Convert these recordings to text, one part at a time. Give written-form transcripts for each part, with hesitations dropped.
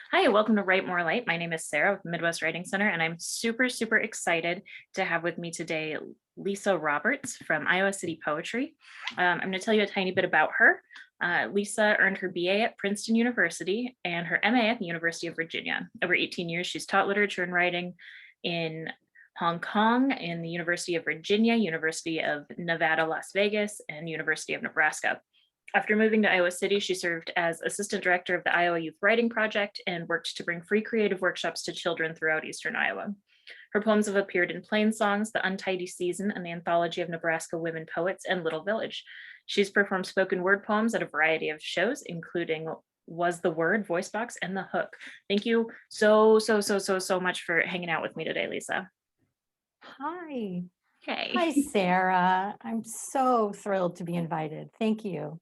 Hi, welcome to Write More Light. My name is Sarah with Midwest Writing Center, and I'm super excited to have with me today Lisa Roberts from Iowa City Poetry. I'm going to tell you a tiny bit about her. Lisa earned her BA at Princeton University and her MA at the University of Virginia. Over 18 years, she's taught literature and writing in Hong Kong, in the University of Virginia, University of Nevada, Las Vegas, and University of Nebraska. After moving to Iowa City, she served as assistant director of the Iowa Youth Writing Project and worked to bring free creative workshops to children throughout Eastern Iowa. Her poems have appeared in Plain Songs, The Untidy Season, and the Anthology of Nebraska Women Poets, and Little Village. She's performed spoken word poems at a variety of shows, including Was the Word, Voice Box, and The Hook. Thank you so much for hanging out with me today, Lisa. Hi. Hey. Hi, Sarah. I'm so thrilled to be invited. Thank you.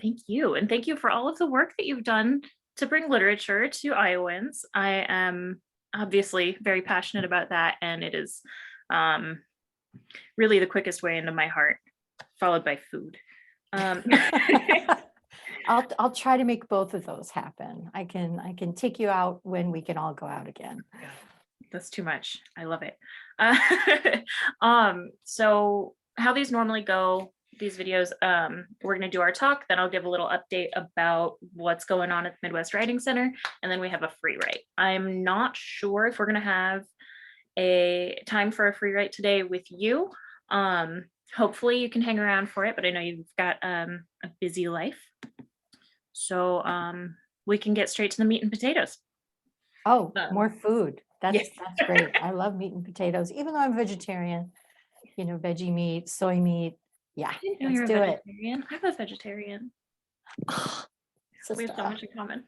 Thank you. And thank you for all of the work that you've done to bring literature to Iowans. I am obviously very passionate about that, and it is really the quickest way into my heart, followed by food. I'll try to make both of those happen. I can take you out when we can all go out again. God, that's too much. I love it. So how these normally go, these videos, we're going to do our talk, then I'll give a little update about what's going on at the Midwest Writing Center, and then we have a free write. I'm not sure if we're going to have a time for a free write today with you. Hopefully you can hang around for it, but I know you've got a busy life. So we can get straight to the meat and potatoes. Oh, more food. That's great. Yeah. I love meat and potatoes, even though I'm vegetarian, veggie meat, soy meat. Yeah, I didn't know let's you're a do it. vegetarian. I'm a vegetarian. We have so much in common.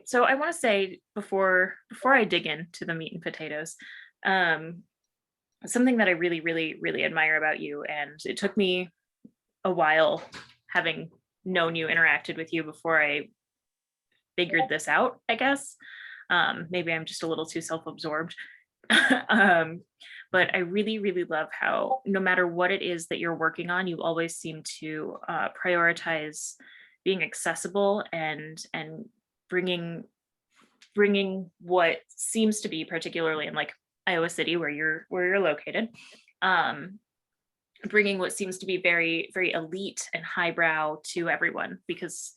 So I want to say before I dig into the meat and potatoes, something that I really admire about you, and it took me a while, having known you, interacted with you before I figured this out, I guess. Maybe I'm just a little too self-absorbed. But I really love how no matter what it is that you're working on, you always seem to prioritize being accessible and bringing what seems to be, particularly in like Iowa City where you're located, bringing what seems to be very elite and highbrow to everyone, because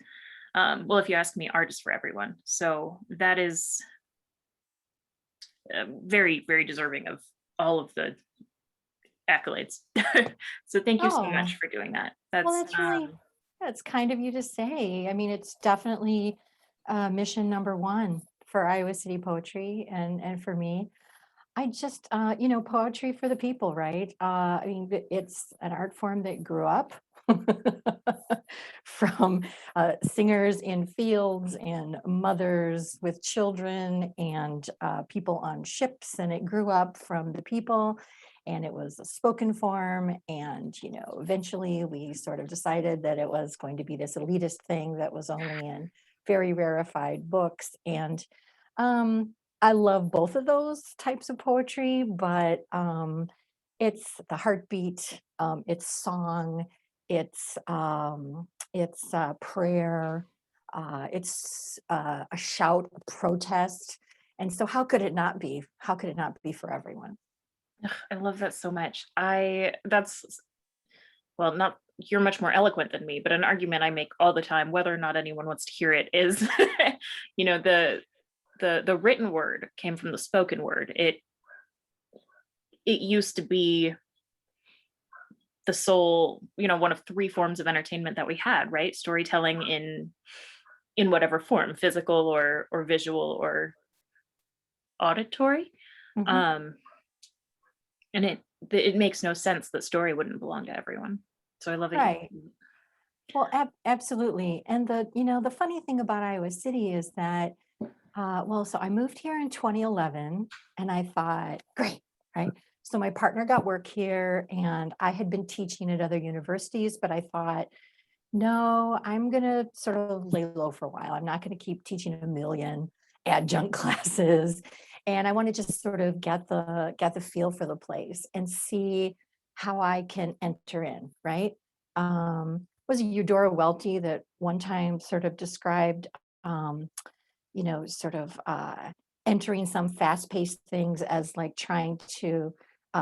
well, if you ask me, art is for everyone. So that is very deserving of all of the accolades. So thank you so much for doing that. Well, that's kind of you to say. I mean, it's definitely mission number one for Iowa City Poetry and for me. I just, poetry for the people, right? I mean, it's an art form that grew up from singers in fields and mothers with children and people on ships. And it grew up from the people, and it was a spoken form. And, eventually we sort of decided that it was going to be this elitist thing that was only in very rarefied books. And I love both of those types of poetry, but it's the heartbeat, it's song, it's prayer, it's a shout, a protest. And so how could it not be? How could it not be for everyone? I love that so much. Well, not, you're much more eloquent than me, but an argument I make all the time, whether or not anyone wants to hear it, is the written word came from the spoken word. It used to be the sole, one of three forms of entertainment that we had, right? Storytelling in whatever form, physical or visual or auditory. Mm-hmm. And it makes no sense that story wouldn't belong to everyone. So I love it. Right. Well, absolutely. And the funny thing about Iowa City is that, so I moved here in 2011, and I thought, great, right? So my partner got work here, and I had been teaching at other universities, but I thought, no, I'm going to sort of lay low for a while. I'm not going to keep teaching a million adjunct classes. And I want to just sort of get the feel for the place and see how I can enter in, right? Was it Eudora Welty that one time sort of described um, sort of entering some fast-paced things as like trying to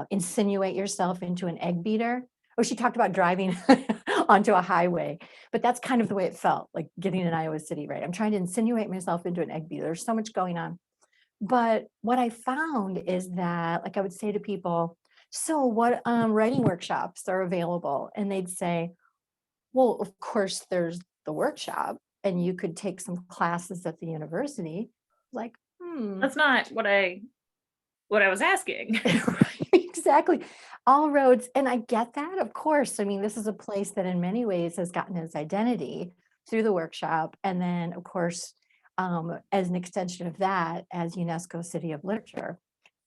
insinuate yourself into an egg beater. Oh, she talked about driving onto a highway, but that's kind of the way it felt, like getting in Iowa City, right? I'm trying to insinuate myself into an egg beater. There's so much going on. But what I found is that, like, I would say to people, so what writing workshops are available? And they'd say, well, of course, there's the workshop, and you could take some classes at the university. Like, That's not what I was asking. right, exactly. All roads, and I get that, of course. I mean, this is a place that in many ways has gotten its identity through the workshop. And then, of course, as an extension of that, as UNESCO City of Literature.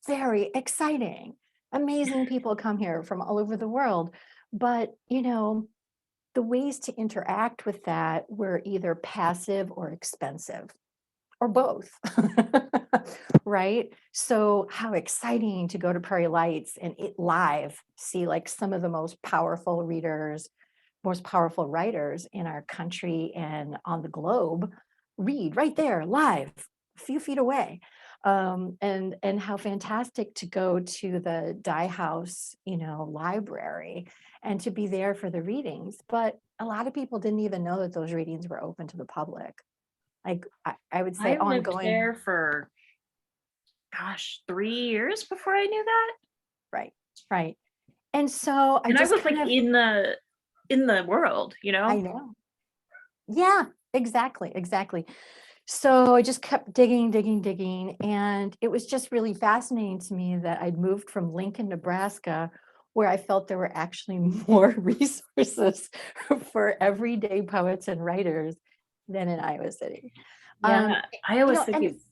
Very exciting. Amazing people come here from all over the world. But, the ways to interact with that were either passive or expensive or both. Right? So how exciting to go to Prairie Lights and it live, see like some of the most powerful readers, most powerful writers in our country and on the globe read right there live, a few feet away. And how fantastic to go to the Dye House, library and to be there for the readings. But a lot of people didn't even know that those readings were open to the public. Like I would say, I oh, I'm lived going, there for, gosh, 3 years before I knew that, right, right. And so I and I just was, kind like, of, in the world, you I know? know. Yeah, exactly, exactly. So I just kept digging, digging, digging. And it was just really fascinating to me that I'd moved from Lincoln, Nebraska, where I felt there were actually more resources for everyday poets and writers than in Iowa City. Um, Yeah, Iowa and City's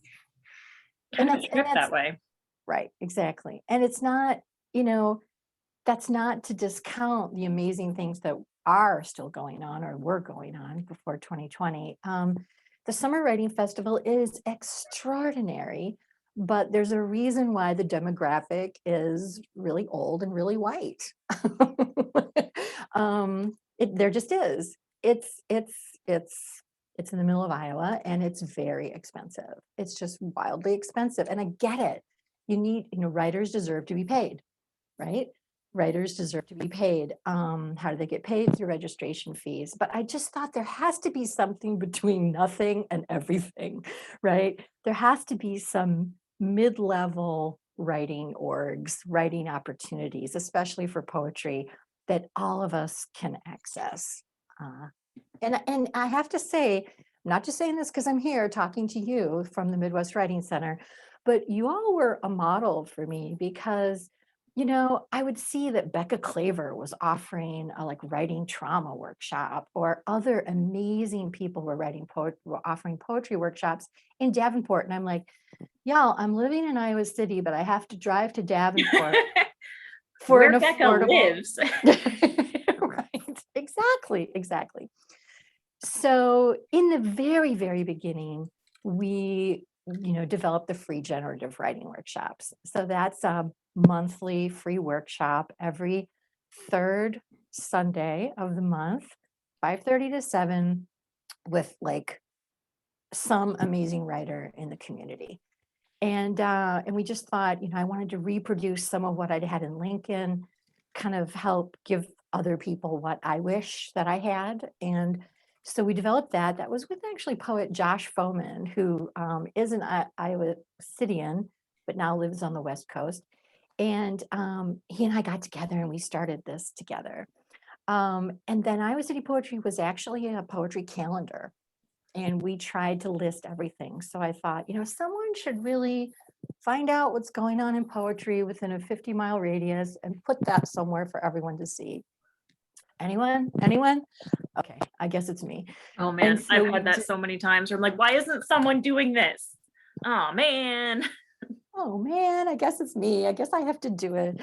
and kind of a that's and trip that's that way. right, exactly. And it's not, you know, that's not to discount the amazing things that are still going on or were going on before 2020. The Summer Writing Festival is extraordinary, but there's a reason why the demographic is really old and really white. There just is. It's it's in the middle of Iowa and it's very expensive. It's just wildly expensive, and I get it. Writers deserve to be paid, right? Writers deserve to be paid. How do they get paid? Through registration fees. But I just thought there has to be something between nothing and everything, right? There has to be some mid-level writing orgs, writing opportunities, especially for poetry, that all of us can access. Uh, and I have to say, I'm not just saying this because I'm here talking to you from the Midwest Writing Center, but you all were a model for me because I would see that Becca Claver was offering a like writing trauma workshop, or other amazing people were offering poetry workshops in Davenport. And I'm like, y'all, I'm living in Iowa City, but I have to drive to Davenport for an Where Becca affordable. lives. Right. Exactly. Exactly. So in the very, very beginning, we, developed the free generative writing workshops. So that's a monthly free workshop every third Sunday of the month, 5:30 to 7, with like some amazing writer in the community. And we just thought, I wanted to reproduce some of what I'd had in Lincoln, kind of help give other people what I wish that I had. And so we developed that. That was with actually poet Josh Foman, who is an Iowa Cityan, but now lives on the West Coast. And he and I got together and we started this together. And then Iowa City Poetry was actually a poetry calendar, and we tried to list everything. So I thought, someone should really find out what's going on in poetry within a 50-mile radius and put that somewhere for everyone to see. Anyone? Anyone? Okay, I guess it's me. Oh And man, so I've we had that did, so many times where I'm like, why isn't someone doing this? Oh man. oh man, I guess it's me. I guess I have to do it.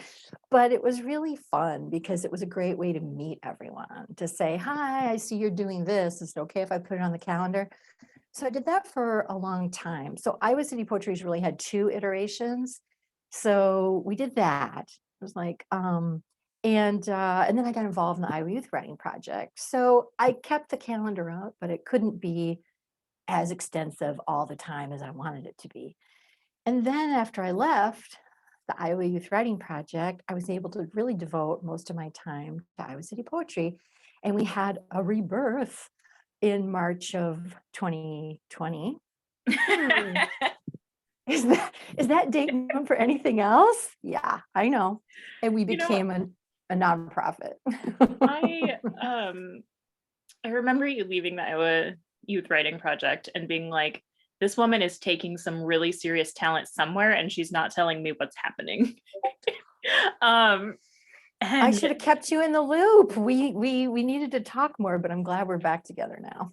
But it was really fun because it was a great way to meet everyone, to say, hi, I see you're doing this. Is it okay if I put it on the calendar? So I did that for a long time. So Iowa City Poetry's really had two iterations. So we did that. It was like, and then I got involved in the Iowa Youth Writing Project. So I kept the calendar up, but it couldn't be as extensive all the time as I wanted it to be. And then after I left the Iowa Youth Writing Project, I was able to really devote most of my time to Iowa City Poetry. And we had a rebirth in March of 2020. Hmm. Is that date known for anything else? Yeah, I know. And we You know, became a nonprofit. I um I remember you leaving the Iowa Youth Writing Project and being like, this woman is taking some really serious talent somewhere and she's not telling me what's happening. um I and should have kept you in the loop. We needed to talk more, but I'm glad we're back together now.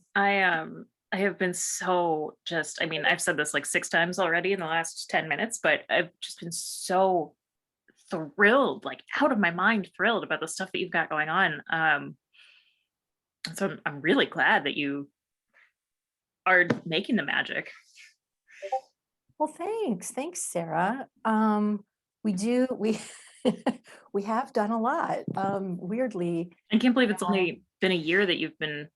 I have been so just, I mean, I've said this like 6 times already in the last 10 minutes, but I've just been so thrilled, like out of my mind thrilled about the stuff that you've got going on. So I'm really glad that you are making the magic. Well, thanks. Thanks, Sarah. We do, we we have done a lot. Weirdly, I can't believe you it's know, only been a year that you've been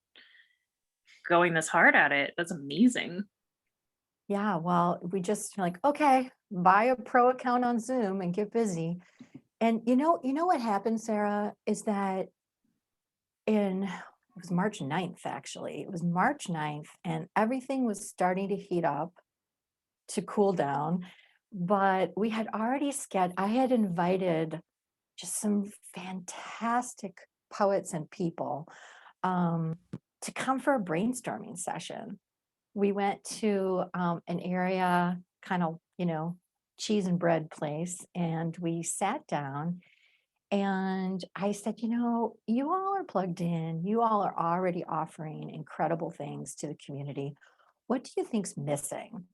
going this hard at it. That's amazing. yeah, well, we just like, okay, buy a pro account on Zoom and get busy. And you know what happened, Sarah, is that it was March 9th, actually. It was March 9th, and everything was starting to heat up, to cool down. But we had already I had invited just some fantastic poets and people um, to come for a brainstorming session. We went to an area, kind of, cheese and bread place, and we sat down. And I said, you all are plugged in. You all are already offering incredible things to the community. What do you think's missing?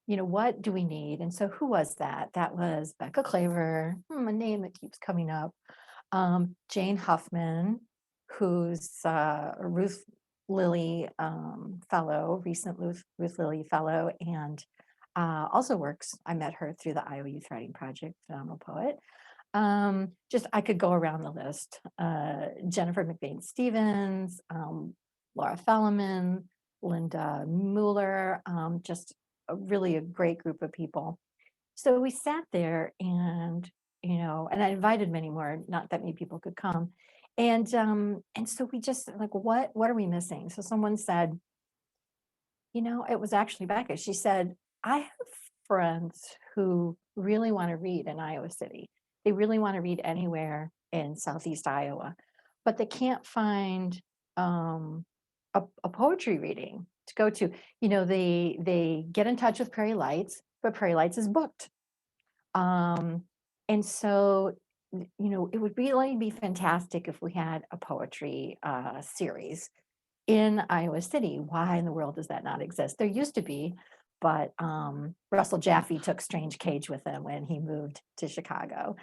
What do we need? And so who was that? That was Becca Claver, a name that keeps coming up. Jane Huffman, who's a Ruth Lilly fellow, recent Ruth Lilly fellow, and also works. I met her through the Iowa Youth Writing Project, phenomenal poet. Just I could go around the list. Jennifer McBain Stevens, Laura Felleman, Linda Mueller, just really a great group of people. So we sat there and I invited many more, not that many people could come. And so we just like, what are we missing? So someone said, it was actually Becca. She said, I have friends who really want to read in Iowa City. They really want to read anywhere in Southeast Iowa, but they can't find um, a poetry reading to go to. They get in touch with Prairie Lights, but Prairie Lights is booked. And so, it would really be fantastic if we had a poetry series in Iowa City. Why in the world does that not exist? There used to be, but Russell Jaffe took Strange Cage with him when he moved to Chicago.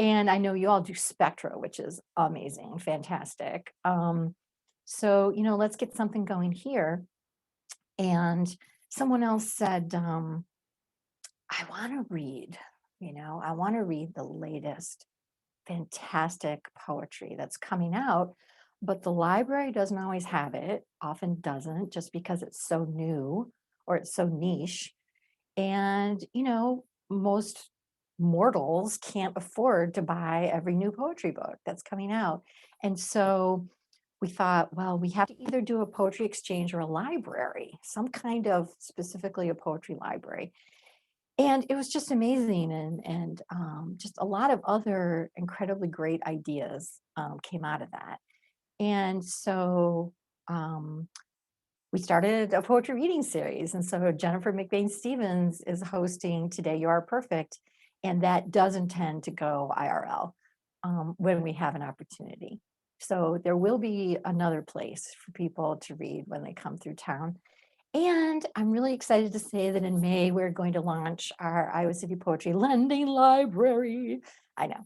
And I know you all do Spectra, which is amazing, fantastic. So, let's get something going here. And someone else said, I want to read, I want to read the latest fantastic poetry that's coming out, but the library doesn't always have it, often doesn't, just because it's so new or it's so niche. And, most mortals can't afford to buy every new poetry book that's coming out. And so we thought, well, we have to either do a poetry exchange or a library, some kind of specifically a poetry library. And it was just amazing, and just a lot of other incredibly great ideas came out of that. And so um, we started a poetry reading series. And so Jennifer McBain Stevens is hosting Today You Are Perfect, and that does intend to go IRL when we have an opportunity. So there will be another place for people to read when they come through town. And I'm really excited to say that in May, we're going to launch our Iowa City Poetry Lending Library. I know.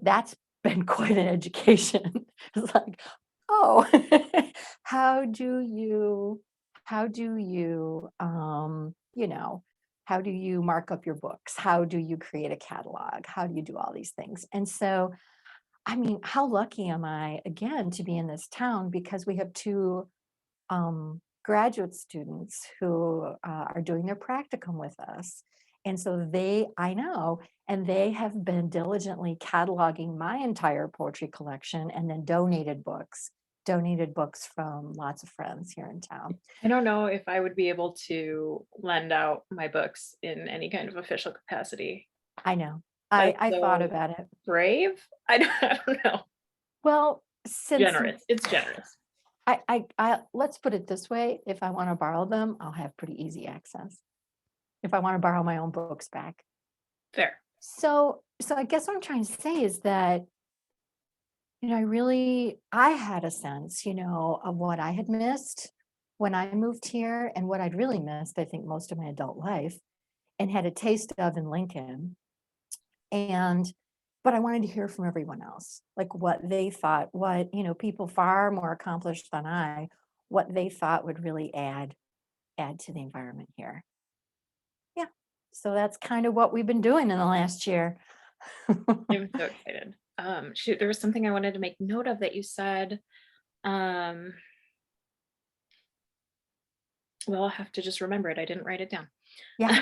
That's been quite an education. It's like, oh, how do you, how do you mark up your books? How do you create a catalog? How do you do all these things? And so, I mean, how lucky am I again to be in this town, because we have two graduate students who are doing their practicum with us. And so I know, and they have been diligently cataloging my entire poetry collection and then donated books from lots of friends here in town. I don't know if I would be able to lend out my books in any kind of official capacity. I know. That's I thought so about it. brave. I don't know. Well, since Generous. It's generous. let's put it this way, if I want to borrow them, I'll have pretty easy access. If I want to borrow my own books back. Fair. So I guess what I'm trying to say is that, I had a sense, of what I had missed when I moved here and what I'd really missed, I think, most of my adult life and had a taste of in Lincoln. But I wanted to hear from everyone else, like what they thought, people far more accomplished than what they thought would really add to the environment here. Yeah. So that's kind of what we've been doing in the last year. I'm so excited. Shoot, there was something I wanted to make note of that you said. Um, well, I'll have to just remember it. I didn't write it down. Yeah.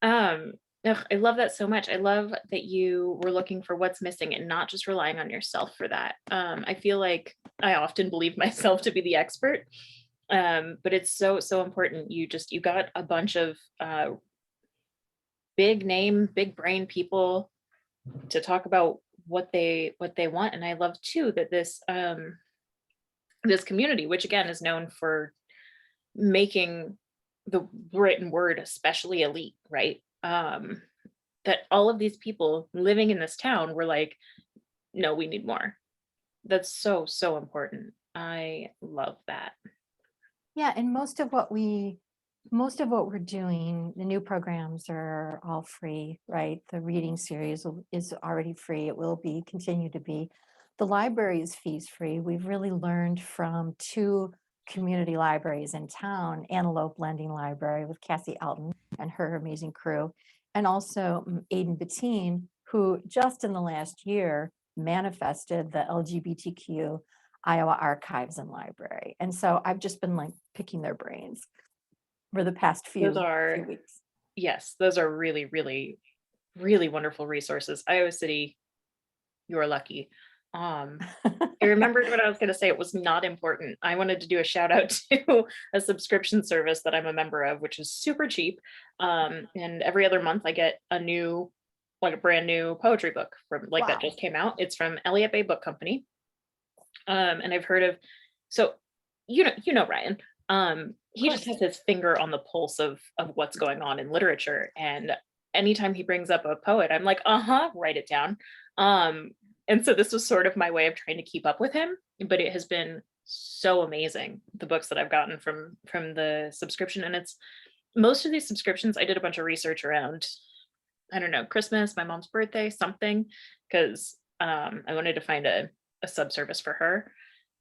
um, ugh, I love that so much. I love that you were looking for what's missing and not just relying on yourself for that. I feel like I often believe myself to be the expert. But it's so important. You got a bunch of big name, big brain people to talk about what they want. And I love too that this community, which again is known for making the written word especially elite, right? That all of these people living in this town were like, no, we need more. That's so important. I love that. Yeah. And most of what we're doing, the new programs are all free, right? The reading series is already free. It will continue to be. The library is fees free. We've really learned from two community libraries in town, Antelope Lending Library with Cassie Alton and her amazing crew, and also Aidan Bettine, who just in the last year manifested the LGBTQ Iowa Archives and Library. And so I've just been like picking their brains for the past Those few are, weeks. yes, those are really wonderful resources. Iowa City, you are lucky. I remembered what I was going to say. It was not important. I wanted to do a shout out to a subscription service that I'm a member of, which is super cheap. And every other month I get like a brand new poetry book from like that Wow. just came out. It's from Elliott Bay Book Company. And I've heard of, so Ryan. He just has his finger on the pulse of what's going on in literature. And anytime he brings up a poet, I'm like, write it down. And so this was sort of my way of trying to keep up with him, but it has been so amazing, the books that I've gotten from the subscription. And it's most of these subscriptions, I did a bunch of research around, I don't know, Christmas, my mom's birthday, something, because I wanted to find a subservice for her.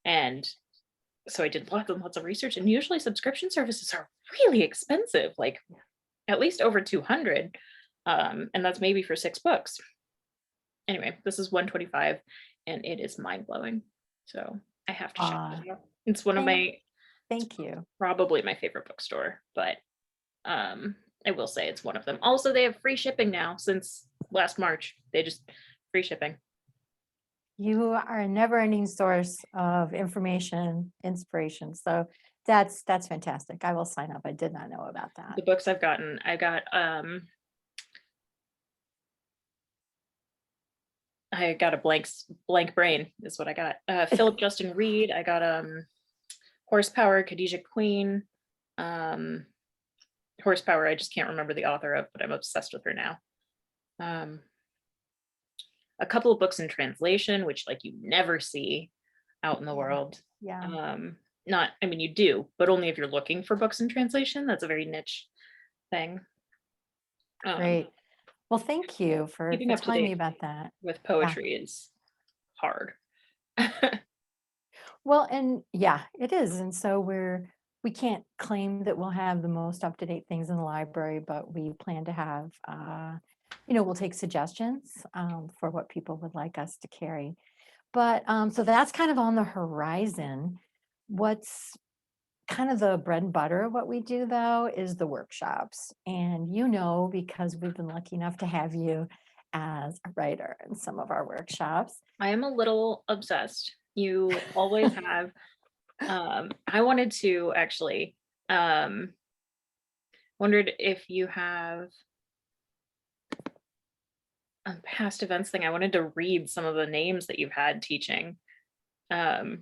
And so I did lots and lots of research, and usually subscription services are really expensive, like at least over 200. And that's maybe for 6 books. Anyway, this is 125 and it is mind blowing. So I have to check it out. It's one of my, Thank you. probably my favorite bookstore, but I will say it's one of them. Also, they have free shipping now since last March. They just free shipping. You are a never-ending source of information, inspiration. So that's fantastic. I will sign up. I did not know about that. The books I've gotten, I got a blank brain is what I got. Philip Justin Reed. I got Horsepower, Khadijah Queen. Horsepower, I just can't remember the author of, but I'm obsessed with her now. A couple of books in translation, which like you never see out in the world. Yeah. Not, I mean, you do, but only if you're looking for books in translation. That's a very niche thing. Great. Well, thank you for Keeping up to telling me date about that. with poetry is hard. Well, and yeah, it is. And so we can't claim that we'll have the most up-to-date things in the library, but we plan to have, we'll take suggestions for what people would like us to carry. But so that's kind of on the horizon. What's kind of the bread and butter of what we do though is the workshops. And because we've been lucky enough to have you as a writer in some of our workshops. I am a little obsessed. You always have. I wanted to actually wondered if you have a past events thing. I wanted to read some of the names that you've had teaching. Um,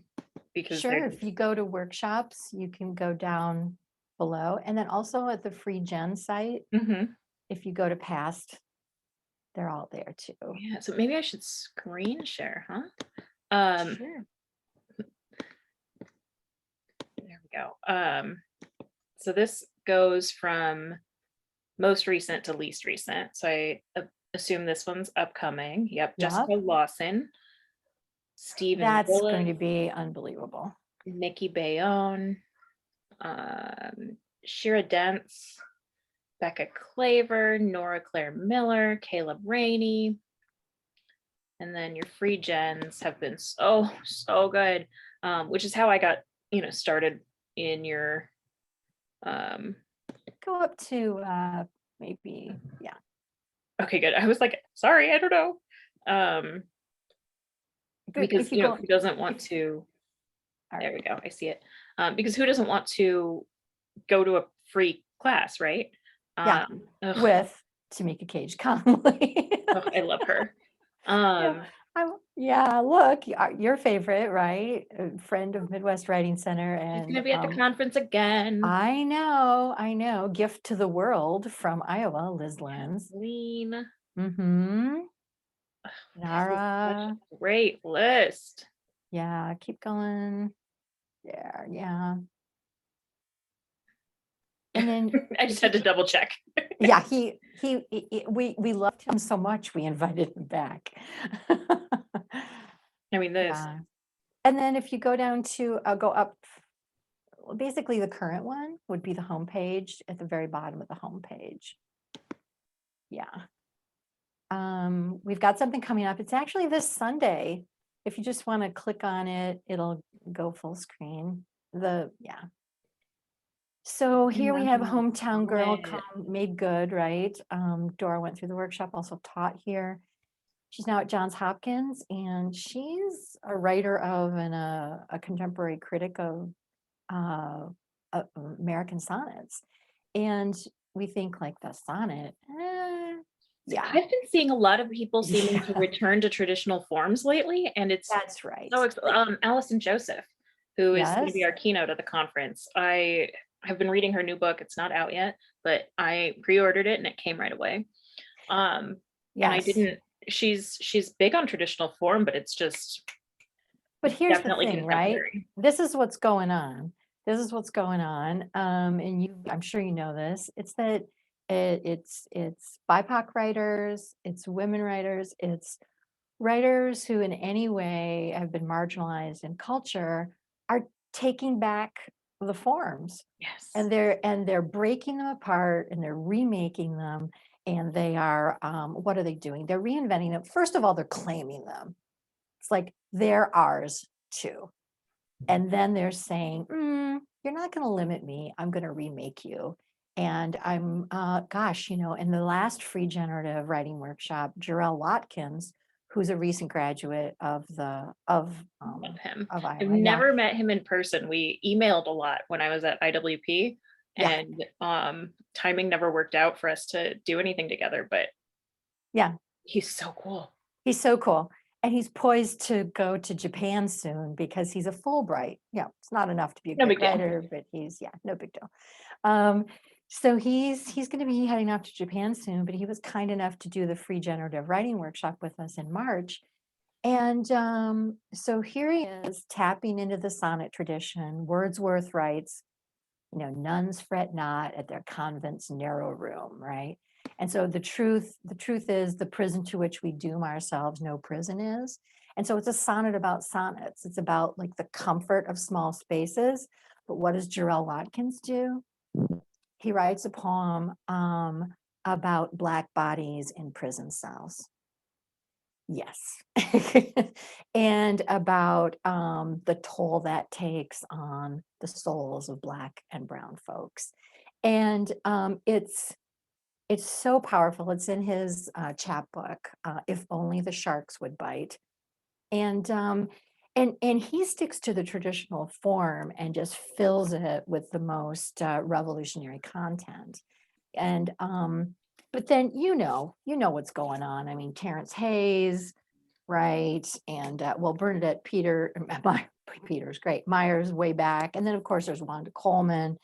because Sure, they're if you go to workshops, you can go down below. And then also at the Free Gen site, Mhm. if you go to past, they're all there too. Yeah, so maybe I should screen share, huh? Um, Sure. there we go. So this goes from most recent to least recent. So I assume this one's upcoming. Yep, Yep. Jessica Lawson, Stephen That's going to Gillis, be unbelievable. Nikki Bayonne, Shira Dents, Becca Claver, Nora Claire Miller, Caleb Rainey. And then your free gens have been so good, which is how I got, started in your, um, Go up to maybe, yeah. okay, good. I was like, sorry, I don't know. Good. Because, If you go, who doesn't want if, to, all there right. we go, I see it. Because who doesn't want to go to a free class, right? Yeah, Ugh, with Tamika Cage Conley. ugh, I love her. Yeah, yeah, look, your favorite, right? A friend of Midwest Writing Center. She's And gonna be at the conference again. I know. Gift to the world from Iowa, Liz Lenz. Lean. Mm-hmm. This is such Nara. a great list. Yeah, keep going. Yeah. And then I just had to double check. yeah, we loved him so much we invited him back. I mean, this. Yeah. And then if you go down to go up, basically the current one would be the homepage at the very bottom of the homepage. Yeah. We've got something coming up. It's actually this Sunday. If you just want to click on it, it'll go full screen. So here we have Hometown Girl Made Good, right? Dora went through the workshop, also taught here. She's now at Johns Hopkins, and she's a writer of and a contemporary critic of American sonnets. And we think like the sonnet, yeah. I've been seeing a lot of people seeming to Yeah. return to traditional forms lately, and it's That's right. so Allison Joseph, who is going to be Yes. our keynote at the conference. I have been reading her new book. It's not out yet, but I pre-ordered it and it came right away. And I Yes. didn't. She's big on traditional form, but it's just But here's the definitely thing, right? contemporary. This is what's going on. And I'm sure you know this. It's that it's BIPOC writers, it's women writers, it's writers who in any way have been marginalized in culture are taking back the forms. Yes. And they're breaking them apart and they're remaking them. And they are, what are they doing? They're reinventing them. First of all, they're claiming them. It's like they're ours too. And then they're saying, you're not going to limit me. I'm going to remake you. And I'm, in the last free generative writing workshop, Jorrell Watkins, who's a recent graduate of Love him. Iowa. I've never met him in person. We emailed a lot when I was at IWP, Yeah. and timing never worked out for us to do anything together, but Yeah, he's so cool. he's so cool. And he's poised to go to Japan soon because he's a Fulbright. Yeah, it's not enough to be a No great big deal. writer, but no big deal. So he's going to be heading off to Japan soon, but he was kind enough to do the free generative writing workshop with us in March. And so here he is tapping into the sonnet tradition. Wordsworth writes, nuns fret not at their convent's narrow room, right? And so the truth is the prison to which we doom ourselves, no prison is. And so it's a sonnet about sonnets. It's about like the comfort of small spaces. But what does Jorrell Watkins do? He writes a poem about Black bodies in prison cells. Yes. And about the toll that takes on the souls of Black and brown folks. And it's so powerful. It's in his chapbook, If Only the Sharks Would Bite. And and he sticks to the traditional form and just fills it with the most revolutionary content. And but then what's going on. I mean, Terrence Hayes, right? And well, Bernadette Peter's great. Myers way back, and then of course there's Wanda Coleman,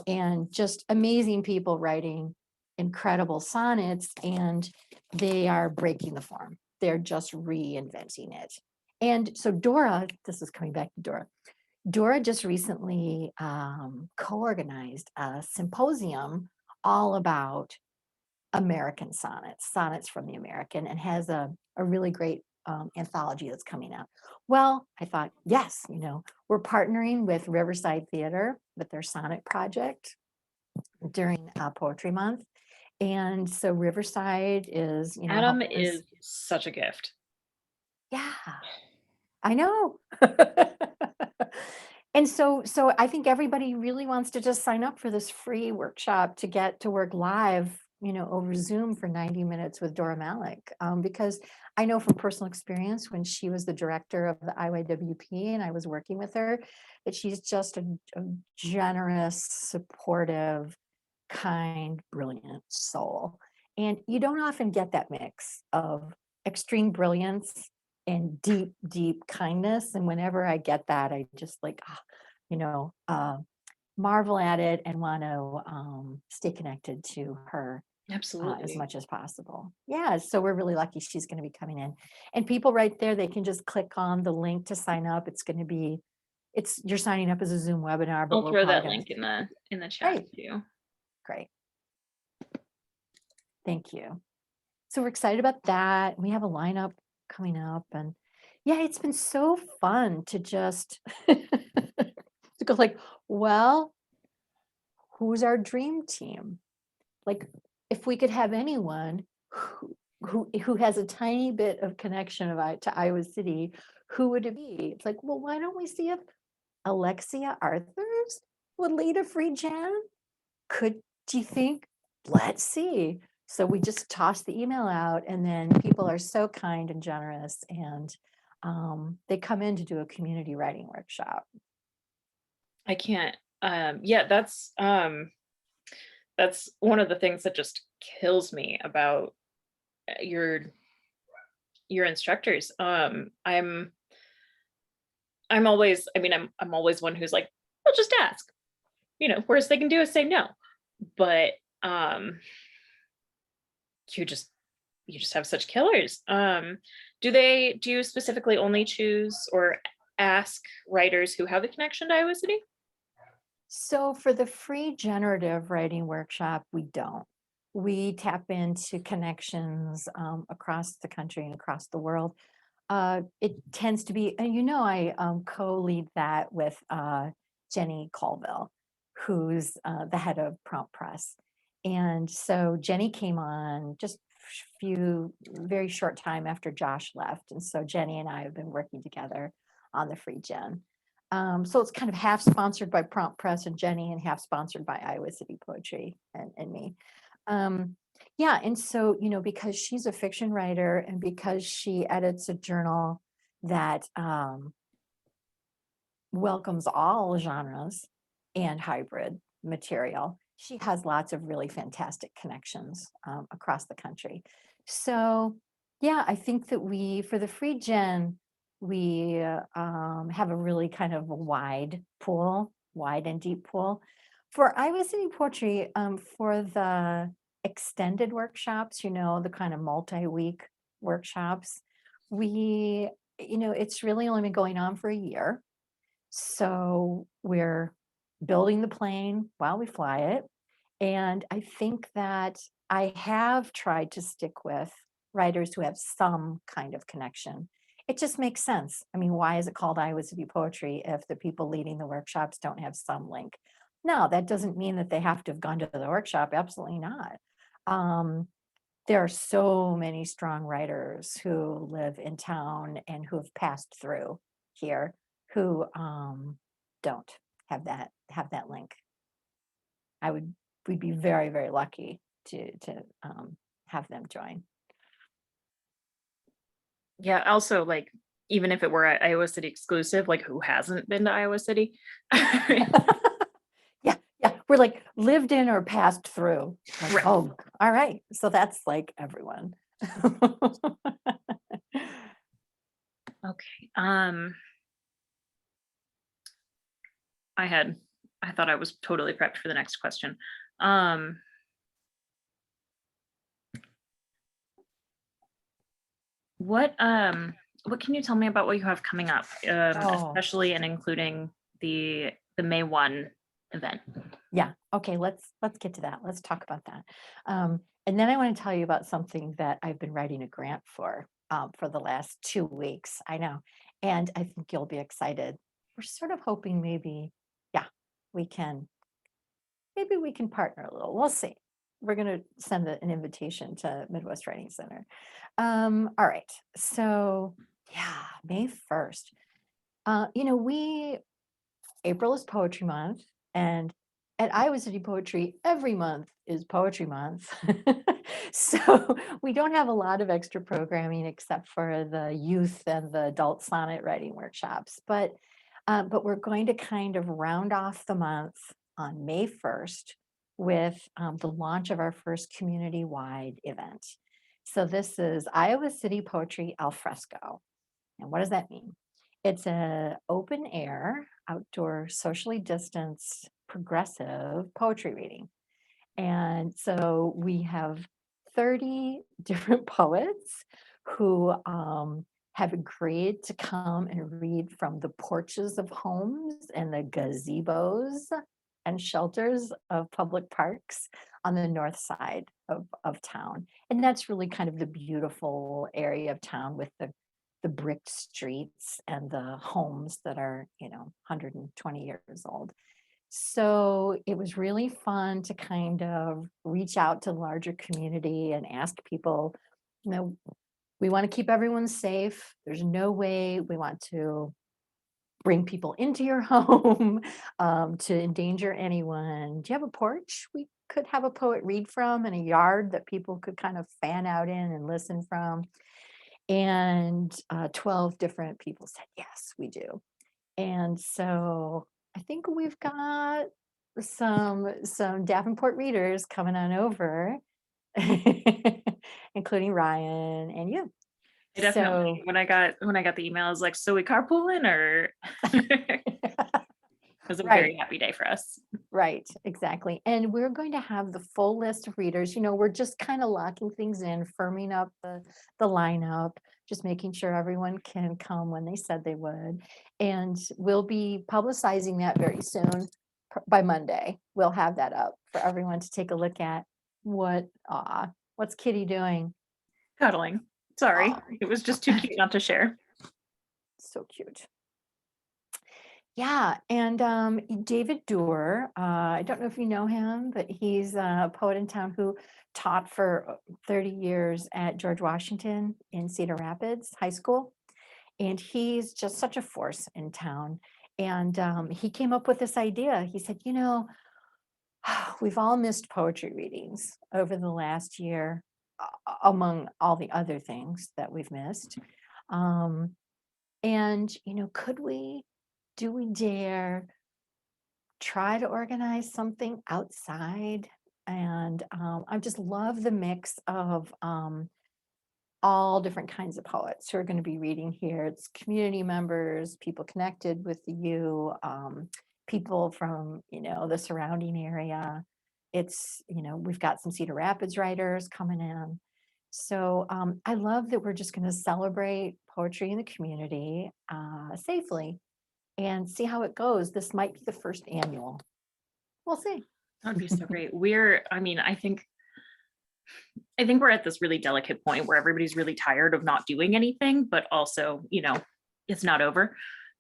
and just amazing people writing incredible sonnets, and they are breaking the form. They're just reinventing it. And so Dora, this is coming back to Dora. Dora just recently co-organized a symposium all about American sonnets, sonnets from the American, and has a really great anthology that's coming out. Well, I thought, yes, we're partnering with Riverside Theater with their sonnet project during Poetry Month. And so Riverside is, Adam helping us. is such a gift. Yeah, I know. And so I think everybody really wants to just sign up for this free workshop to get to work live, over Zoom for 90 minutes with Dora Malik. Because I know from personal experience when she was the director of the IYWP and I was working with her, that she's just a generous, supportive, kind, brilliant soul. And you don't often get that mix of extreme brilliance and deep, deep kindness. And whenever I get that, I just like, marvel at it and want to stay connected to her as Absolutely. much as possible. Yeah, so we're really lucky she's going to be coming in. And people right there, they can just click on the link to sign up. You're signing up as a Zoom webinar, but I'll we're throw probably that going link in the chat Great. too. Great. Thank you. So we're excited about that. We have a lineup coming up, and yeah, it's been so fun to just to go like, well, who's our dream team? Like, if we could have anyone who has a tiny bit of connection to Iowa City, who would it be? It's like, well, why don't we see if Alexia Arthurs would lead a free jam? Do you think? Let's see. So we just toss the email out, and then people are so kind and generous, and they come in to do a community writing workshop. I can't. Yeah, that's one of the things that just kills me about your instructors. I'm always, I mean, I'm always one who's like, well, just ask. Worst they can do is say no. But you just have such killers. Do you specifically only choose or ask writers who have a connection to Iowa City? So for the free generative writing workshop, we don't. We tap into connections across the country and across the world. It tends to be, and I co-lead that with Jenny Colville, who's the head of Prompt Press. And so Jenny came on just very short time after Josh left. And so Jenny and I have been working together on the free gen. So it's kind of half sponsored by Prompt Press and Jenny, and half sponsored by Iowa City Poetry and me. Yeah, and so, because she's a fiction writer and because she edits a journal that welcomes all genres and hybrid material, she has lots of really fantastic connections across the country. So, yeah, I think that for the free gen, we have a really kind of a wide and deep pool. For Iowa City Poetry, for the extended workshops, the kind of multi-week workshops, it's really only been going on for a year. So we're building the plane while we fly it. And I think that I have tried to stick with writers who have some kind of connection. It just makes sense. I mean, why is it called Iowa City Poetry if the people leading the workshops don't have some link? No, that doesn't mean that they have to have gone to the workshop. Absolutely not. There are so many strong writers who live in town and who have passed through here who don't have that link. We'd be very, very lucky to have them join. Yeah, also, like, even if it were a Iowa City exclusive, like, who hasn't been to Iowa City? Yeah, yeah, we're like lived in or passed through. Like, Right. oh, all right. So that's like everyone. Okay. I thought I was totally prepped for the next question. Um, what can you tell me about what you have coming up, Oh, especially and including the May 1 event? yeah. Okay, let's get to that. Let's talk about that. And then I want to tell you about something that I've been writing a grant for the last 2 weeks. I know, and I think you'll be excited. We're sort of hoping yeah, we can maybe we can partner a little. We'll see. We're going to send an invitation to Midwest Writing Center. All right. So, yeah, May 1st. April is Poetry Month, and at Iowa City Poetry, every month is Poetry Month. So we don't have a lot of extra programming except for the youth and the adult sonnet writing workshops. But we're going to kind of round off the month on May 1st with the launch of our first community-wide event. So this is Iowa City Poetry Alfresco. And what does that mean? It's an open air, outdoor, socially distanced, progressive poetry reading. And so we have 30 different poets who have agreed to come and read from the porches of homes and the gazebos and shelters of public parks on the north side of town. And that's really kind of the beautiful area of town with the bricked streets and the homes that are, 120 years old. So it was really fun to kind of reach out to the larger community and ask people, you know, we want to keep everyone safe. There's no way we want to bring people into your home to endanger anyone. Do you have a porch we could have a poet read from, and a yard that people could kind of fan out in and listen from? And 12 different people said, yes, we do. And so I think we've got some Davenport readers coming on over, including Ryan and you. I So definitely, when I got the email, I was like, so we carpooling or it was a right, very happy day for us. right, exactly. And we're going to have the full list of readers. We're just kind of locking things in, firming up the lineup, just making sure everyone can come when they said they would. And we'll be publicizing that very soon. By Monday, we'll have that up for everyone to take a look at. What's Kitty doing? Cuddling. Sorry. Aw, It was just too cute not to share. so cute. Yeah, and David Doerr, I don't know if you know him, but he's a poet in town who taught for 30 years at George Washington in Cedar Rapids High School. And he's just such a force in town. And he came up with this idea. He said, we've all missed poetry readings over the last year, among all the other things that we've missed. Um, and, do we dare try to organize something outside? And I just love the mix of all different kinds of poets who are going to be reading here. It's community members, people connected with you, people from, the surrounding area. We've got some Cedar Rapids writers coming in. So I love that we're just going to celebrate poetry in the community safely and see how it goes. This might be the first annual. We'll see. That would be so great. I think we're at this really delicate point where everybody's really tired of not doing anything, but also, it's not over.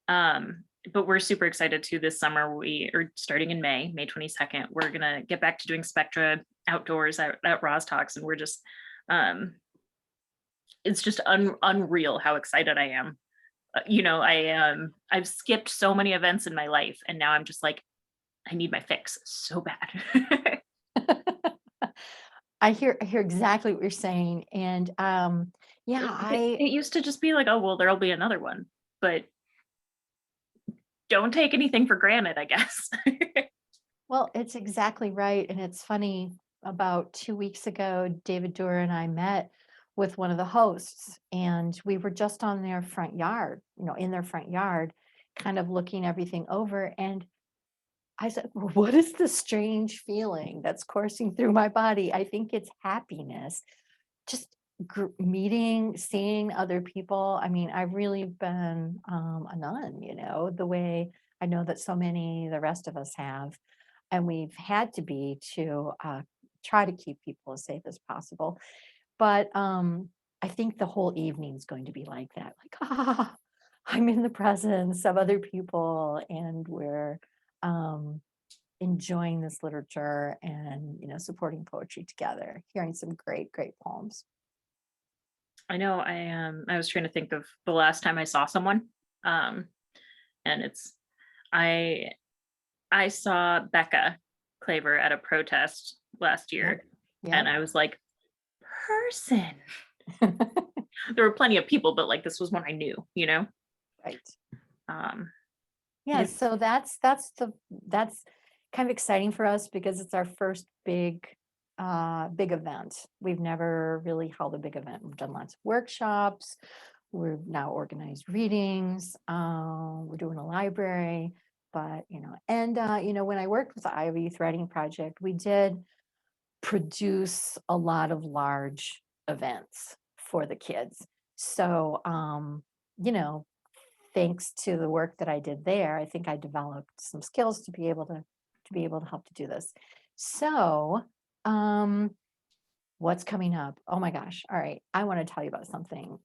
But we're super excited to this summer. We are starting in May 22nd. We're gonna get back to doing Spectra outdoors at Roz Talks, and we're just it's just unreal how excited I am I've skipped so many events in my life, and now I'm just like, I need my fix so bad. I hear exactly what you're saying. And yeah, It used to just be like, oh well, there'll be another one, but don't take anything for granted, I guess. well, it's exactly right. And it's funny, about 2 weeks ago, David Dura and I met with one of the hosts, and we were just on their front yard, in their front yard, kind of looking everything over. And I said, "Well, what is the strange feeling that's coursing through my body?" I think it's happiness. Just meeting, seeing other people. I mean, I've really been a nun, the way I know that so many, the rest of us have. And we've had to be to try to keep people as safe as possible. But I think the whole evening is going to be like that. Like, I'm in the presence of other people, and we're um, enjoying this literature and, supporting poetry together, hearing some great, great poems. I know I was trying to think of the last time I saw someone. Um and it's I I saw Becca Claver at a protest last Yep. year, and Yep. I was like, person. There were plenty of people, but like this was one I knew. Right. Um Yeah, yeah, so that's kind of exciting for us because it's our first big event. We've never really held a big event. We've done lots of workshops. We've now organized readings. We're doing a library, but when I worked with the Iowa Youth Writing Project, we did produce a lot of large events for the kids. So, you know, thanks to the work that I did there, I think I developed some skills to be able to help to do this. So, um, what's coming up? Oh my gosh. All right. I want to tell you about something.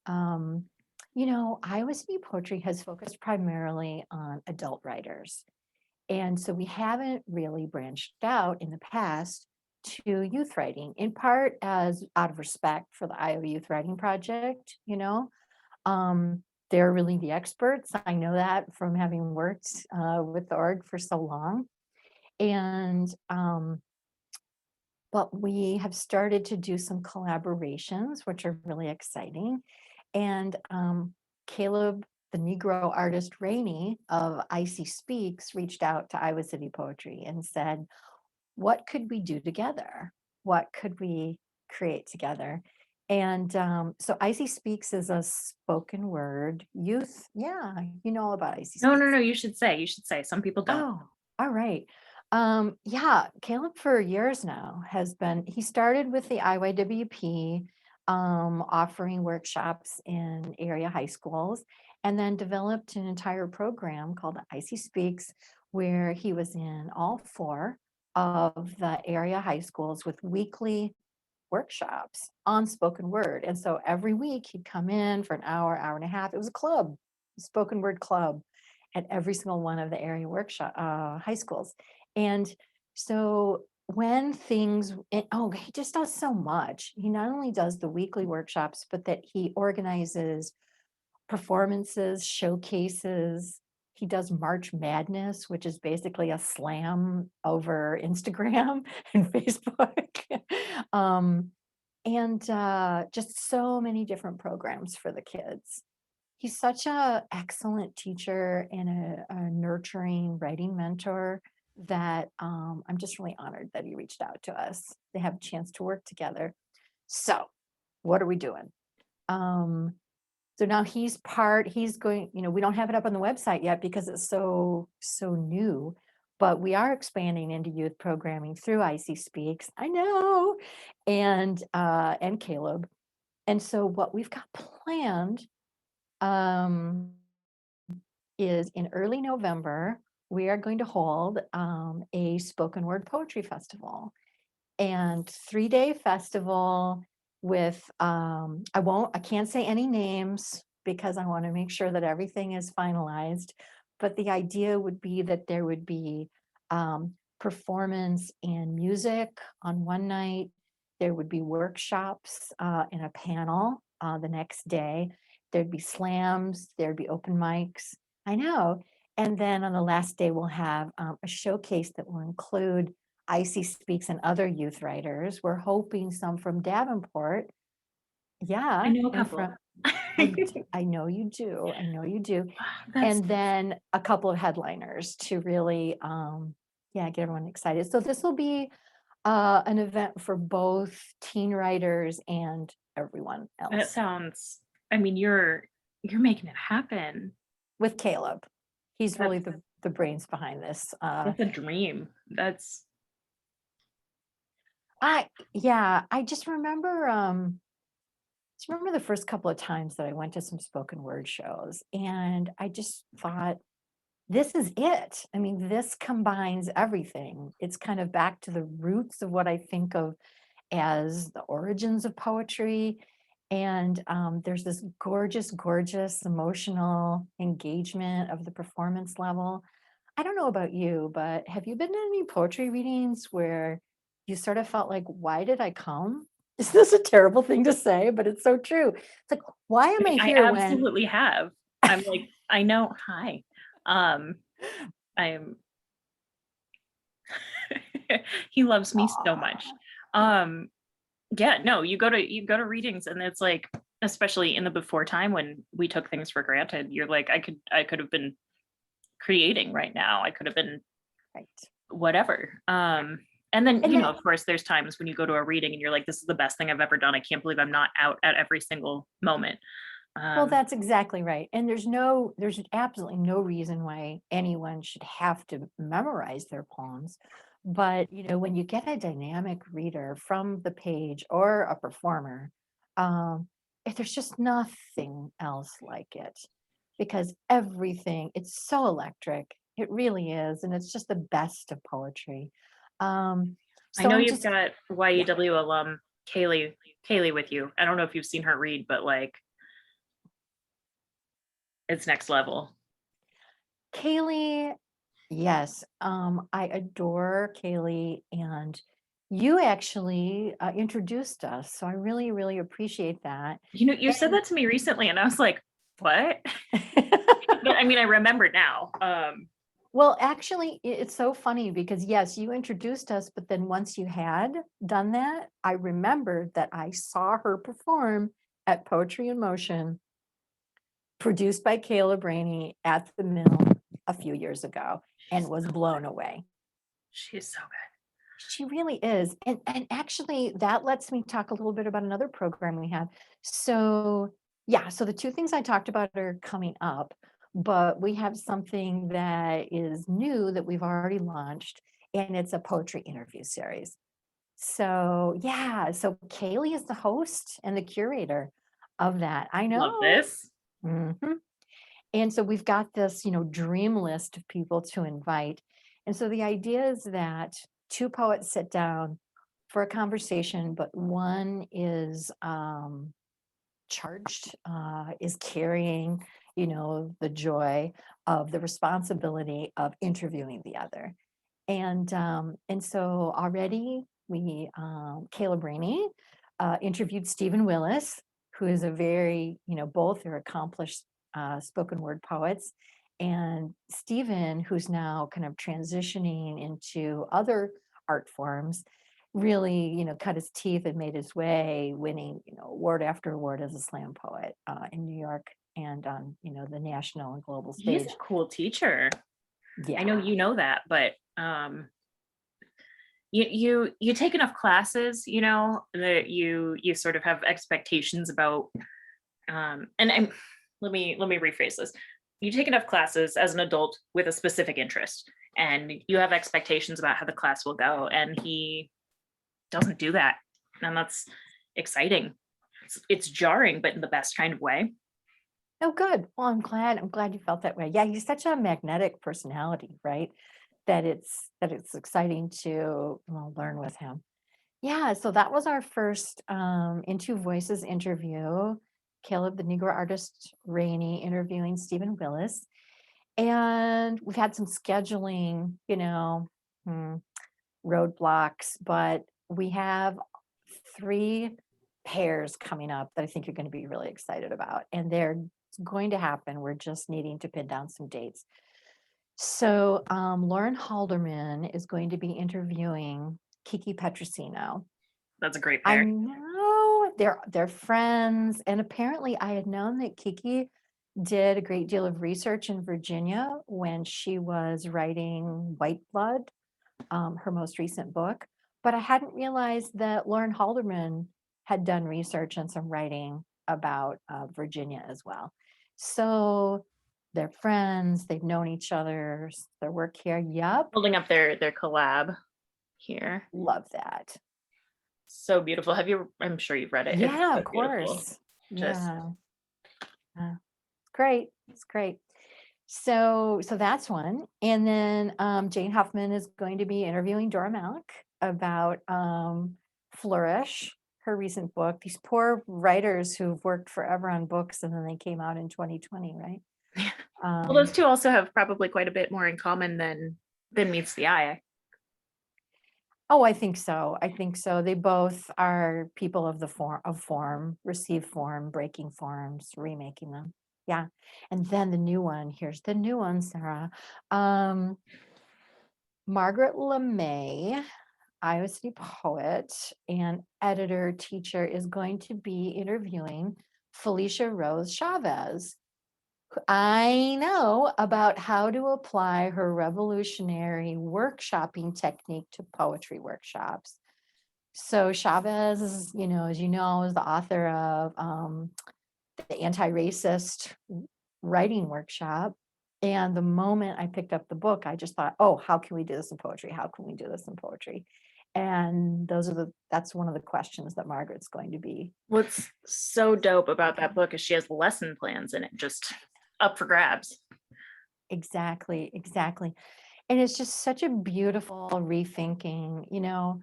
Iowa City Poetry has focused primarily on adult writers. And so we haven't really branched out in the past to youth writing, in part as out of respect for the Iowa Youth Writing Project. Um, they're really the experts. I know that from having worked with the org for so long. And but we have started to do some collaborations, which are really exciting. And Caleb, the Negro artist Rainey of Icy Speaks, reached out to Iowa City Poetry and said, what could we do together? What could we create together? And so Icy Speaks is a spoken word youth. Yeah, you know about Icy no, no, Speaks. no. You should say. Some people don't. Oh, all right. Yeah, Caleb for years now he started with the IYWP, offering workshops in area high schools, and then developed an entire program called Icy Speaks, where he was in all four of the area high schools with weekly workshops on spoken word. And so every week he'd come in for an hour, hour and a half. It was a club, spoken word club at every single one of the area high schools. And so he just does so much. He not only does the weekly workshops, but that he organizes performances, showcases. He does March Madness, which is basically a slam over Instagram and Facebook. um, and just so many different programs for the kids. He's such a excellent teacher and a nurturing writing mentor that I'm just really honored that he reached out to us. They have a chance to work together. So, what are we doing? Um, so now he's going, we don't have it up on the website yet because it's so new, but we are expanding into youth programming through Icy Speaks. I know. And Caleb. And so what we've got planned um is in early November, we are going to hold a spoken word poetry festival and 3-day festival with I can't say any names because I want to make sure that everything is finalized, but the idea would be that there would be performance and music on one night. There would be workshops and a panel the next day. there'd be slams, there'd be open mics. I know. And then on the last day, we'll have a showcase that will include Icy Speaks and other youth writers. We're hoping some from Davenport. I Yeah, know a and couple. from I know you do. I know you do. That's And then a couple of headliners to really yeah, get everyone excited. So this will be an event for both teen writers and everyone that else sounds, I mean, you're making it happen. with Caleb. He's really That's the brains behind this. that's a dream. That's I just remember the first couple of times that I went to some spoken word shows, and I just thought, this is it. I mean, this combines everything. It's kind of back to the roots of what I think of as the origins of poetry. And there's this gorgeous, gorgeous emotional engagement of the performance level. I don't know about you, but have you been to any poetry readings where you sort of felt like, why did I come? Is this a terrible thing to say? But it's so true. It's like, why I am mean, I I here when? absolutely have. I'm like, I know, hi. Um, I'm he loves me so much. Aw. Um, yeah, no, you go to readings and it's like, especially in the before time when we took things for granted, you're like, I could have been creating right now. I could have been Right. whatever. And then, And that, of course, there's times when you go to a reading and you're like, this is the best thing I've ever done. I can't believe I'm not out at every single moment. well, Um, that's exactly right. And there's absolutely no reason why anyone should have to memorize their poems. But, when you get a dynamic reader from the page or a performer, if there's just nothing else like it, because it's so electric. It really is. And it's just the best of poetry. Um, I so know I'm you've just, got yeah. YEW alum Kaylee with you. I don't know if you've seen her read, but like it's next level. Kaylee, yes, I adore Kaylee, and you actually introduced us, so I really, really appreciate that. You said And that to me recently, and I was like, what? But I mean, I remember now. well, actually, it's so funny because yes, you introduced us, but then once you had done that, I remembered that I saw her perform at Poetry in Motion, produced by Caleb Rainey at the Mill a few years ago, and She's was so blown away. she's so good. She really is. And actually that lets me talk a little bit about another program we have. So yeah, so the two things I talked about are coming up, but we have something that is new that we've already launched, and it's a poetry interview series. So yeah, so Kaylee is the host and the curator of that. I Love know. this. Mhm. And so we've got this, dream list of people to invite. And so the idea is that two poets sit down for a conversation, but one is charged, is carrying, the joy of the responsibility of interviewing the other. And so already Caleb Rainey interviewed Stephen Willis, who is a very, both are accomplished spoken word poets. And Stephen, who's now kind of transitioning into other art forms, really, cut his teeth and made his way, winning, award after award as a slam poet in New York and on, the national and global He's a stage. cool teacher. I know Yeah. you know that, but you take enough classes, that you sort of have expectations about and let me rephrase this. You take enough classes as an adult with a specific interest and you have expectations about how the class will go, and he doesn't do that, and that's exciting. It's jarring, but in the best kind of way. Oh, good. Well, I'm glad you felt that way. Yeah, he's such a magnetic personality, right? That it's exciting to, well, learn with him. Yeah, so that was our first Into Voices interview. Caleb, the Negro artist, Rainey, interviewing Stephen Willis. And we've had some scheduling, hmm, roadblocks, but we have three pairs coming up that I think you're going to be really excited about. And they're going to happen. We're just needing to pin down some dates. So Lauren Halderman is going to be interviewing Kiki Petrosino. That's a great I pair. know they're friends, and apparently I had known that Kiki did a great deal of research in Virginia when she was writing White Blood, her most recent book, but I hadn't realized that Lauren Halderman had done research and some writing about Virginia as well. So they're friends, they've known each other, their work here. Yep, Holding up their collab here. love that. So beautiful. I'm sure you've read it. It's Yeah, so of beautiful. course. Just Yeah. Great. It's great. So that's one. And then Jane Huffman is going to be interviewing Dora Malik about Flourish, her recent book. These poor writers who've worked forever on books and then they came out in 2020, right? well, those two also have probably quite a bit more in common than meets the eye. Oh, I think so. I think so. They both are people of the form, receive form, breaking forms, remaking them. Yeah. And then the new one, here's the new one, Sarah. Margaret LeMay, Iowa City poet and editor teacher, is going to be interviewing Felicia Rose Chavez. I know about how to apply her revolutionary workshopping technique to poetry workshops. So Chavez is, as you know, is the author of the anti-racist writing workshop. And the moment I picked up the book, I just thought, oh, how can we do this in poetry? How can we do this in poetry? And that's one of the questions that Margaret's going to be. What's so dope about that book is she has lesson plans in it, just up for grabs. Exactly. And it's just such a beautiful rethinking.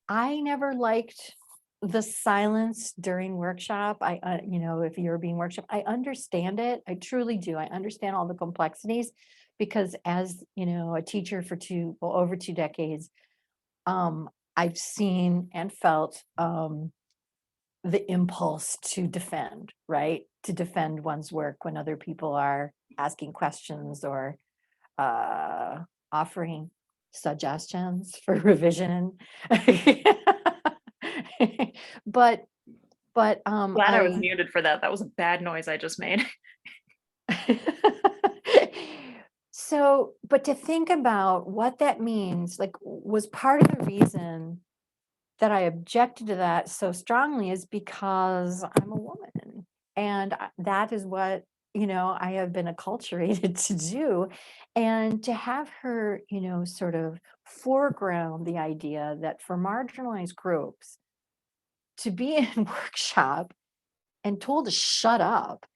I never liked the silence during workshop. If you're being workshop, I understand it. I truly do. I understand all the complexities because as, a teacher for over 2 decades, I've seen and felt the impulse to defend, right? To defend one's work when other people are asking questions or offering suggestions for revision. but Glad I was muted for that. That was a bad noise I just made. So, but to think about what that means, like, was part of the reason that I objected to that so strongly is because I'm a woman. And that is what, I have been acculturated to do. And to have her, sort of foreground the idea that for marginalized groups to be in workshop and told to shut up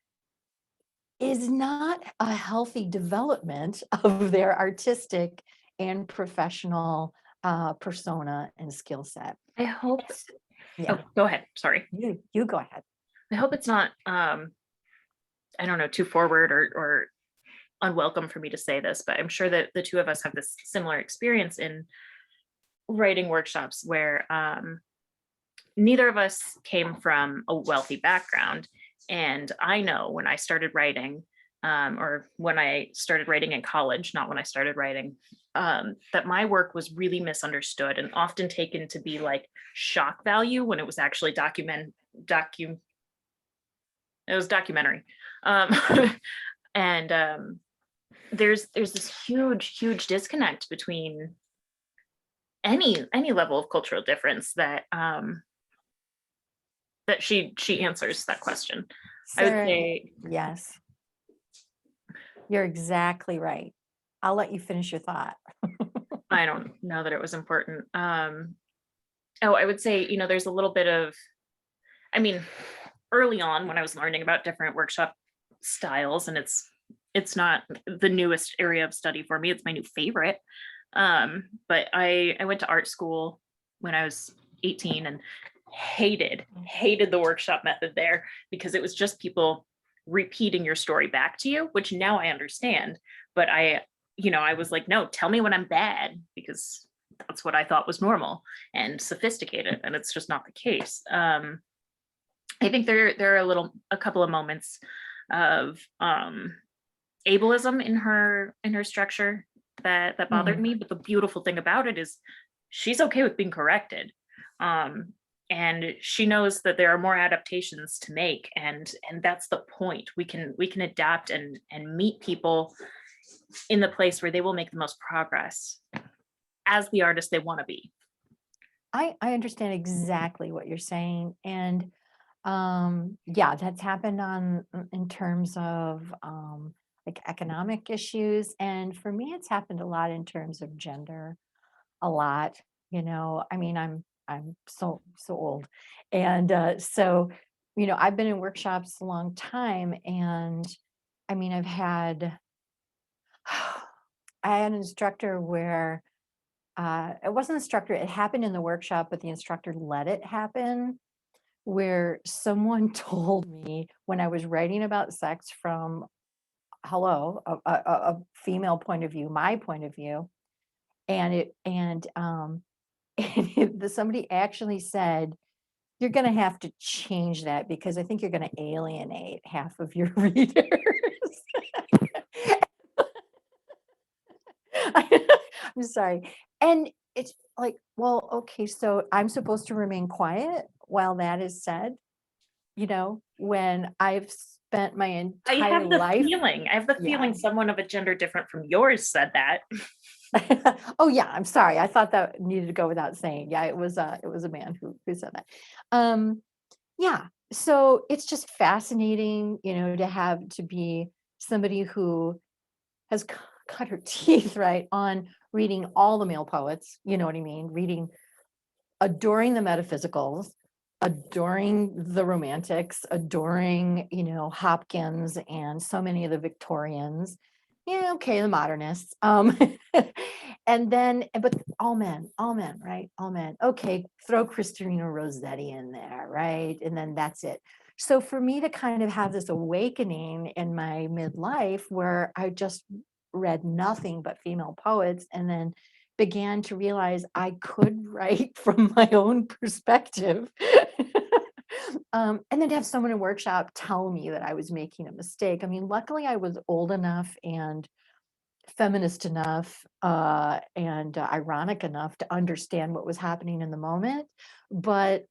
is not a healthy development of their artistic and professional persona and skill set. I hope. Yeah. Oh, go ahead. Sorry. You go ahead. I hope it's not, I don't know, too forward or unwelcome for me to say this, but I'm sure that the two of us have this similar experience in writing workshops where neither of us came from a wealthy background. And I know when I started writing, or when I started writing in college, not when I started writing, that my work was really misunderstood and often taken to be like shock value when it was actually it was documentary. And there's this huge disconnect between any level of cultural difference that that she answers that question. Sarah, I would say yes. You're exactly right. I'll let you finish your thought. I don't know that it was important. I would say, there's a little bit of, early on when I was learning about different workshop styles, and it's not the newest area of study for me. It's my new favorite. But I went to art school when I was 18 and hated the workshop method there because it was just people repeating your story back to you, which now I understand. But I was like, no, tell me when I'm bad, because that's what I thought was normal and sophisticated, and it's just not the case. I think there are a couple of moments of ableism in her structure that bothered Mhm. me. But the beautiful thing about it is she's okay with being corrected. Um, and she knows that there are more adaptations to make, and that's the point. We can adapt and meet people in the place where they will make the most progress as the artist they want to be. I understand exactly what you're saying. And yeah, that's happened in terms of like economic issues. And for me, it's happened a lot in terms of gender, a lot. I mean, I'm so old. And so, I've been in workshops a long time. And I mean, I had an instructor where it wasn't an instructor, it happened in the workshop, but the instructor let it happen, where someone told me when I was writing about sex from, hello, a female point of view, my point of view, and somebody actually said, "You're going to have to change that because I think you're going to alienate half of your readers." I'm sorry. And it's like, well, okay, so I'm supposed to remain quiet while that is said, when I've spent my entire life. I have the Yeah. feeling someone of a gender different from yours said that. Oh yeah, I'm sorry. I thought that needed to go without saying. Yeah, it was a man who said that. Um, yeah. So it's just fascinating, to be somebody who has cut her teeth right on reading all the male poets, you know what I mean? Adoring the metaphysicals, adoring the romantics, adoring, Hopkins and so many of the Victorians. Yeah, okay, the modernists. And then, but all men, right? All men. Okay, throw Christina Rossetti in there, right? And then that's it. So for me to kind of have this awakening in my midlife where I just read nothing but female poets and then began to realize I could write from my own perspective. And then to have someone in workshop tell me that I was making a mistake. I mean, luckily I was old enough and feminist enough and ironic enough to understand what was happening in the moment. But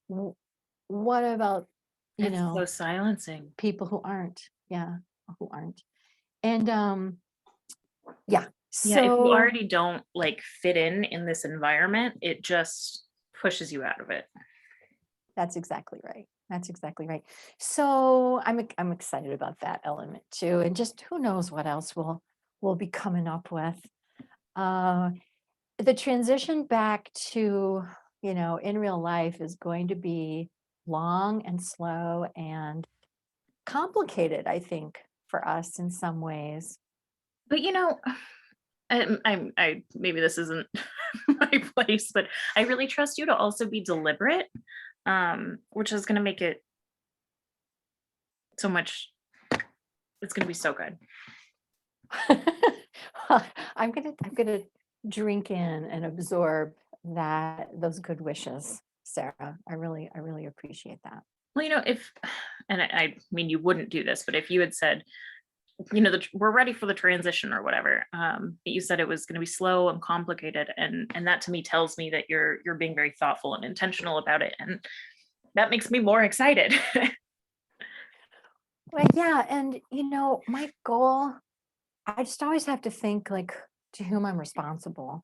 w- what about, you It's so know, silencing. people who aren't? Yeah, who aren't. And yeah, Yeah, if you so already don't like fit in this environment, it just pushes you out of it. that's exactly right. That's exactly right. So I'm excited about that element too, and just who knows what else we'll be coming up with. Uh, the transition back to in real life is going to be long and slow and complicated, I think, for us in some ways. But I maybe this isn't my place, but I really trust you to also be deliberate, which is going to make it so much. It's going to be so good. I'm gonna drink in and absorb those good wishes, Sarah. I really appreciate that. Well, if, and I mean, you wouldn't do this, but if you had said, we're ready for the transition or whatever, but you said it was going to be slow and complicated, and that to me tells me that you're being very thoughtful and intentional about it, and that makes me more excited. Well, yeah, and my goal, I just always have to think like to whom I'm responsible.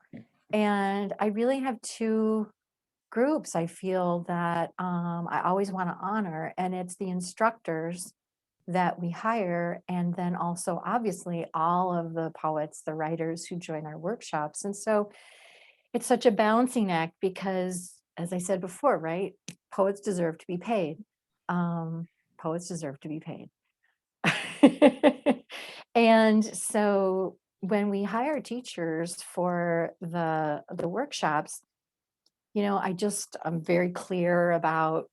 And I really have two groups I feel that I always want to honor, and it's the instructors that we hire, and then also obviously all of the poets, the writers who join our workshops. And so it's such a balancing act because, as I said before, right, poets deserve to be paid. Um, Poets deserve to be paid. And so when we hire teachers for the workshops, I'm very clear about,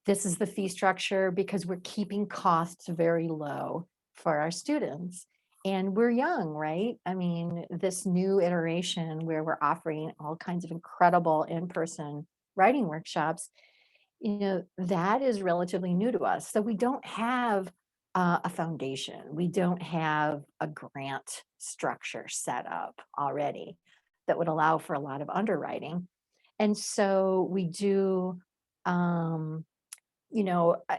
this is the fee structure because we're keeping costs very low for our students. And we're young, right? I mean, this new iteration where we're offering all kinds of incredible in-person writing workshops, that is relatively new to us. So we don't have a foundation. We don't have a grant structure set up already that would allow for a lot of underwriting. And so we do,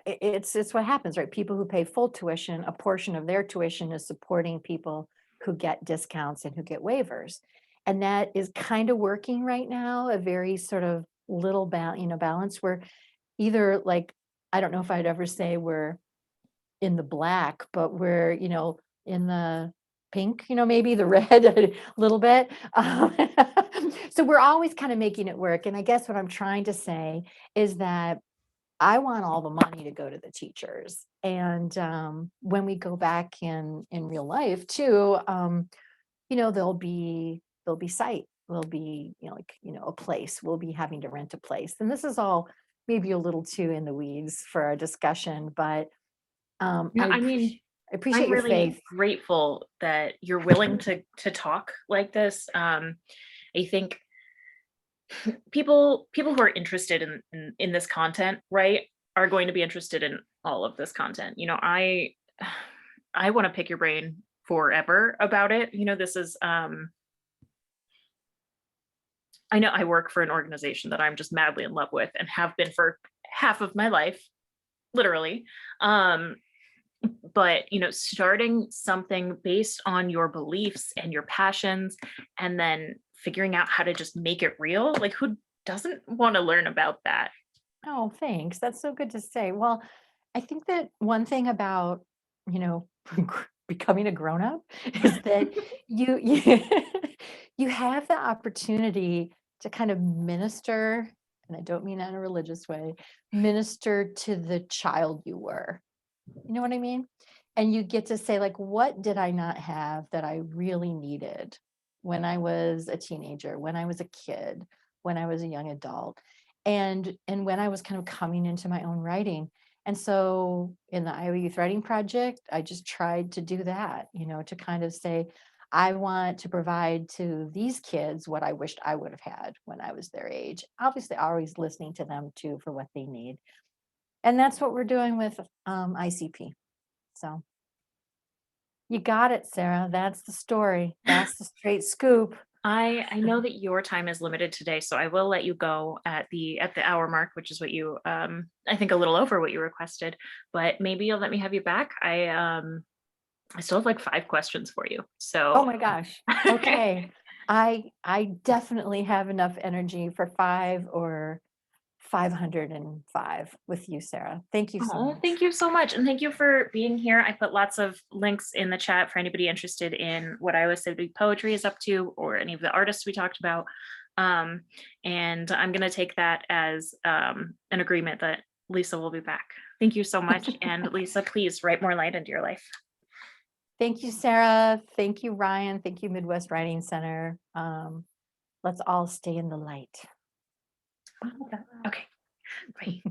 it's what happens, right? People who pay full tuition, a portion of their tuition is supporting people who get discounts and who get waivers. And that is kind of working right now, a very sort of little balance where either like, I don't know if I'd ever say we're in the black, but we're, in the pink, maybe the red a little bit. So we're always kind of making it work. And I guess what I'm trying to say is that I want all the money to go to the teachers. And when we go back in real life too, there'll be site, there'll be, a place, we'll be having to rent a place. And this is all maybe a little too in the weeds for our discussion, but No, I I mean, appreciate I'm your really faith. grateful that you're willing to talk like this. I think people who are interested in this content, right, are going to be interested in all of this content. I want to pick your brain forever about it. This is I know I work for an organization that I'm just madly in love with and have been for half of my life, literally. Um, but starting something based on your beliefs and your passions, and then figuring out how to just make it real, like who doesn't want to learn about that? Oh, thanks. That's so good to say. Well, I think that one thing about, you know, becoming a grown-up is that you you have the opportunity to kind of minister, and I don't mean that in a religious way, minister to the child you were. You know what I mean? And you get to say, like, what did I not have that I really needed when I was a teenager, when I was a kid, when I was a young adult, and when I was kind of coming into my own writing. And so in the Iowa Youth Writing Project, I just tried to do that, to kind of say, I want to provide to these kids what I wished I would have had when I was their age. Obviously, always listening to them too for what they need. And that's what we're doing with ICP. So you got it, Sarah. That's the story. That's the straight scoop. I know that your time is limited today, so I will let you go at the hour mark, which is what you I think a little over what you requested, but maybe you'll let me have you back. I still have like 5 questions for you. Oh So my gosh. Okay. I definitely have enough energy for 505 with you, Sarah. Thank you so oh, much. thank you so much. And thank you for being here. I put lots of links in the chat for anybody interested in what Iowa City Poetry is up to or any of the artists we talked about. Um, and I'm going to take that as an agreement that Lisa will be back. Thank you so much. And Lisa, please write more light into your life. Thank you, Sarah. Thank you, Ryan. Thank you, Midwest Writing Center. Let's all stay in the light. Okay, bye.